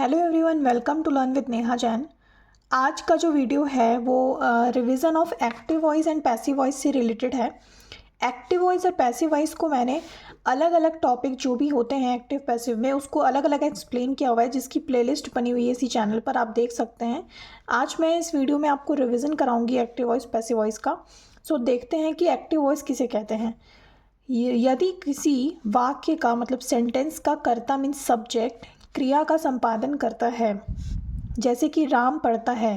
Hello everyone, welcome to learn with Neha Jain. आज का जो वीडियो है वो revision of active voice and passive voice से रिलेटेड है। एक्टिव वॉइस और पैसिव वॉइस को मैंने अलग अलग टॉपिक जो भी होते हैं एक्टिव पैसिव में उसको अलग अलग एक्सप्लेन किया हुआ है, जिसकी प्लेलिस्ट बनी हुई है इसी चैनल पर, आप देख सकते हैं। आज मैं इस वीडियो में आपको रिविज़न कराऊंगी एक्टिव वॉइस पैसिव वॉइस का। सो देखते हैं कि एक्टिव वॉइस किसे कहते हैं। यदि किसी वाक्य का मतलब सेंटेंस का कर्ता मीन्स सब्जेक्ट क्रिया का संपादन करता है, जैसे कि राम पढ़ता है,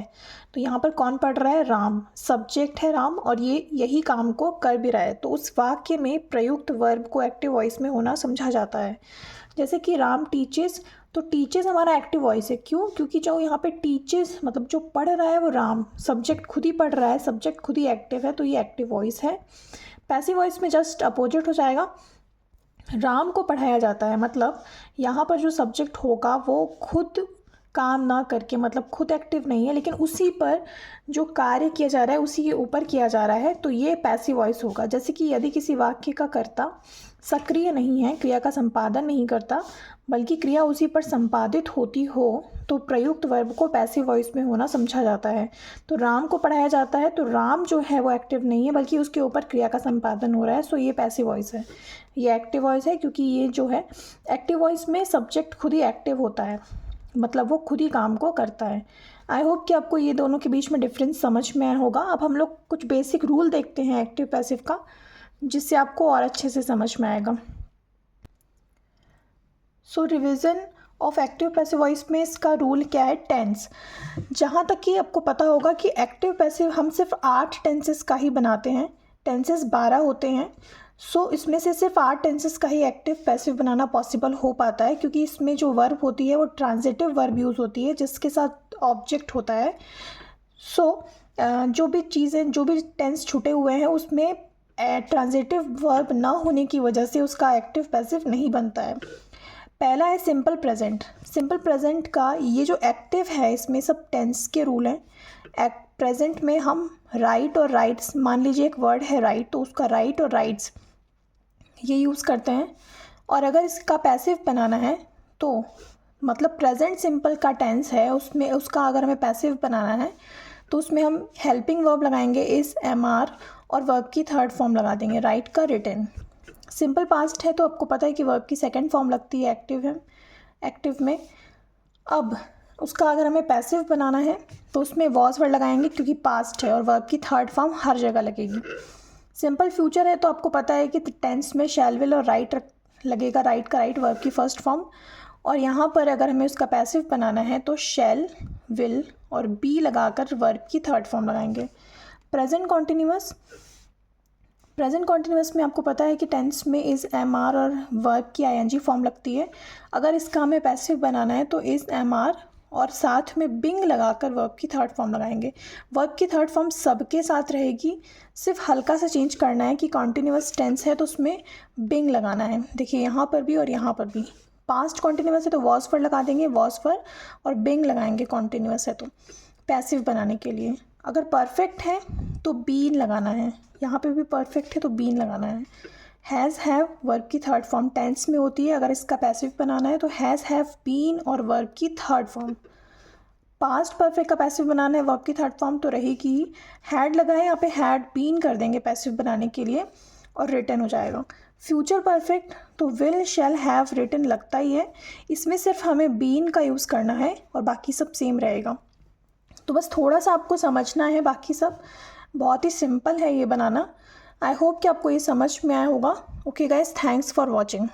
तो यहाँ पर कौन पढ़ रहा है? राम। सब्जेक्ट है राम और ये यही काम को कर भी रहा है, तो उस वाक्य में प्रयुक्त वर्ब को एक्टिव वॉइस में होना समझा जाता है। जैसे कि राम टीचेस, तो टीचेस हमारा एक्टिव वॉइस है। क्यों? क्योंकि जो यहाँ पे टीचेस मतलब जो पढ़ रहा है वो राम, सब्जेक्ट खुद ही पढ़ रहा है, सब्जेक्ट खुद ही एक्टिव है, तो ये एक्टिव वॉइस है। पैसिव वॉइस में जस्ट अपोजिट हो जाएगा, राम को पढ़ाया जाता है, मतलब यहाँ पर जो सब्जेक्ट होगा वो खुद काम ना करके, मतलब खुद एक्टिव नहीं है लेकिन उसी पर जो कार्य किया जा रहा है उसी के ऊपर किया जा रहा है, तो ये पैसिव वॉइस होगा। जैसे कि यदि किसी वाक्य का कर्ता सक्रिय नहीं है, क्रिया का संपादन नहीं करता, बल्कि क्रिया उसी पर संपादित होती हो, तो प्रयुक्त वर्ब को पैसिव वॉइस में होना समझा जाता है। तो राम को पढ़ाया जाता है, तो राम जो है वो एक्टिव नहीं है बल्कि उसके ऊपर क्रिया का संपादन हो रहा है, सो ये पैसिव वॉइस है। ये एक्टिव वॉइस है क्योंकि ये जो है एक्टिव वॉइस में सब्जेक्ट खुद ही एक्टिव होता है, मतलब वो खुद ही काम को करता है। आई होप कि आपको ये दोनों के बीच में डिफरेंस समझ में आया होगा। अब हम लोग कुछ बेसिक रूल देखते हैं एक्टिव पैसिव का, जिससे आपको और अच्छे से समझ में आएगा। So revision of active passive voice में इसका रूल क्या है? टेंस। जहाँ तक कि आपको पता होगा कि एक्टिव पैसिव हम सिर्फ 8 टेंसेस का ही बनाते हैं, टेंसेस 12 होते हैं। सो इसमें से सिर्फ 8 टेंसेस का ही एक्टिव पैसिव बनाना पॉसिबल हो पाता है, क्योंकि इसमें जो वर्ब होती है वो ट्रांजिटिव वर्ब यूज़ होती है जिसके साथ ऑब्जेक्ट होता है। सो जो भी चीज़ें, जो भी टेंस छूटे हुए हैं उसमें ट्रांजिटिव वर्ब ना होने की वजह से उसका एक्टिव पैसिव नहीं बनता है। पहला है सिंपल प्रेजेंट। सिंपल प्रेजेंट का ये जो एक्टिव है इसमें सब टेंस के रूल हैं। प्रेजेंट में हम राइट और राइट्स, मान लीजिए एक वर्ड है राइट, तो उसका राइट और राइट्स ये यूज़ करते हैं। और अगर इसका पैसिव बनाना है तो मतलब प्रेजेंट सिंपल का टेंस है, उसमें उसका अगर हमें पैसिव बनाना है तो उसमें हम हेल्पिंग वर्ब लगाएंगे इस, एम आर, और वर्ब की थर्ड फॉर्म लगा देंगे राइट का रिटन। सिंपल पास्ट है तो आपको पता है कि वर्ब की सेकंड फॉर्म लगती है एक्टिव है, एक्टिव में। अब उसका अगर हमें पैसिव बनाना है तो उसमें वॉज वर्ड लगाएंगे क्योंकि पास्ट है, और वर्ब की थर्ड फॉर्म हर जगह लगेगी। सिंपल फ्यूचर है तो आपको पता है कि टेंस में शैल, विल और राइट लगेगा, राइट का राइट, वर्ब की फर्स्ट फॉर्म। और यहाँ पर अगर हमें उसका पैसिव बनाना है तो शैल, विल और बी लगाकर वर्ब की थर्ड फॉर्म लगाएंगे। प्रेजेंट कॉन्टिन्यूअस, प्रेजेंट कॉन्टिन्यूअस में आपको पता है कि टेंस में इज़, एम आर और वर्ब की आईएनजी फॉर्म लगती है। अगर इसका हमें पैसिव बनाना है तो इज़, एम आर और साथ में बिंग लगाकर वर्ब की थर्ड फॉर्म लगाएंगे। वर्ब की थर्ड फॉर्म सबके साथ रहेगी, सिर्फ हल्का सा चेंज करना है कि कॉन्टिन्यूअस टेंस है तो उसमें बिंग लगाना है। देखिए यहाँ पर भी और यहाँ पर भी। पास्ट कॉन्टिन्यूअस है तो वॉज पर लगा देंगे, वॉज पर, और बिंग लगाएंगे कॉन्टिन्यूअस है तो पैसिव बनाने के लिए। अगर परफेक्ट है तो बीन लगाना है, यहाँ पे भी परफेक्ट है तो बीन लगाना है। हैज़, हैव वर्ब की थर्ड फॉर्म टेंस में होती है, अगर इसका पैसिव बनाना है तो हैज़, हैव, बीन और वर्ब की थर्ड फॉर्म। पास्ट परफेक्ट का पैसिव बनाना है, वर्ब की थर्ड फॉर्म तो रहेगी ही। हैड लगा है, यहाँ पे हैड बीन कर देंगे पैसिव बनाने के लिए और रिटन हो जाएगा। फ्यूचर परफेक्ट तो विल, शैल, हैव, रिटन लगता ही है, इसमें सिर्फ हमें बीन का यूज़ करना है और बाकी सब सेम रहेगा। तो बस थोड़ा सा आपको समझना है, बाकी सब बहुत ही सिंपल है ये बनाना। आई होप कि आपको ये समझ में आया होगा। Okay guys, thanks for watching.